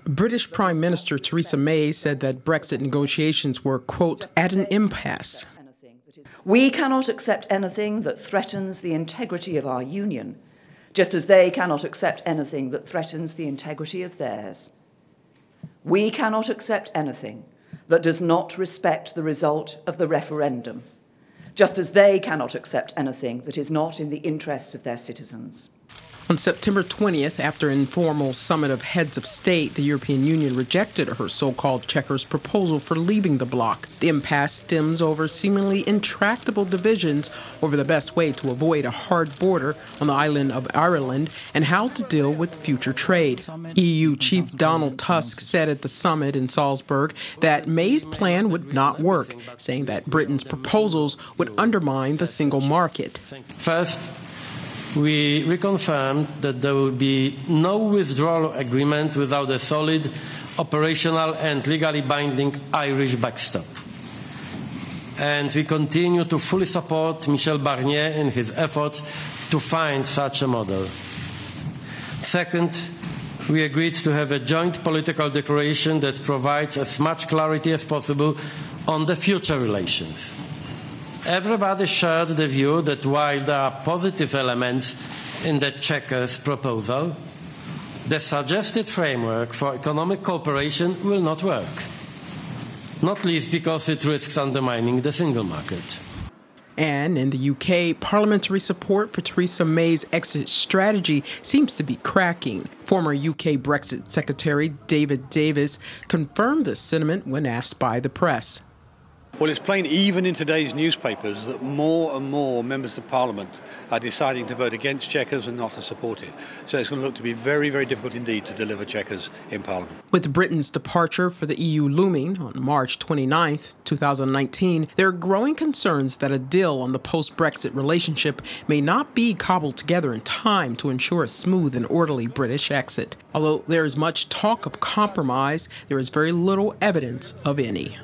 British Prime Minister Theresa May said that Brexit negotiations were, quote, at an impasse. We cannot accept anything that threatens the integrity of our union, just as they cannot accept anything that threatens the integrity of theirs. We cannot accept anything that does not respect the result of the referendum, just as they cannot accept anything that is not in the interests of their citizens. On September 20th, after an informal summit of heads of state, the European Union rejected her so-called Chequers proposal for leaving the bloc. The impasse stems over seemingly intractable divisions over the best way to avoid a hard border on the island of Ireland and how to deal with future trade. EU Chief Donald Tusk said at the summit in Salzburg that May's plan would not work, saying that Britain's proposals would undermine the single market. First, we reconfirmed that there will be no withdrawal agreement without a solid, operational and legally binding Irish backstop. And we continue to fully support Michel Barnier in his efforts to find such a model. Second, we agreed to have a joint political declaration that provides as much clarity as possible on the future relations. Everybody shared the view that while there are positive elements in the Chequers proposal, the suggested framework for economic cooperation will not work, not least because it risks undermining the single market. And in the UK, parliamentary support for Theresa May's exit strategy seems to be cracking. Former UK Brexit Secretary David Davis confirmed this sentiment when asked by the press. Well, it's plain even in today's newspapers that more and more members of Parliament are deciding to vote against Chequers and not to support it. So it's going to look to be very, very difficult indeed to deliver Chequers in Parliament. With Britain's departure for the EU looming on March 29, 2019, there are growing concerns that a deal on the post-Brexit relationship may not be cobbled together in time to ensure a smooth and orderly British exit. Although there is much talk of compromise, there is very little evidence of any.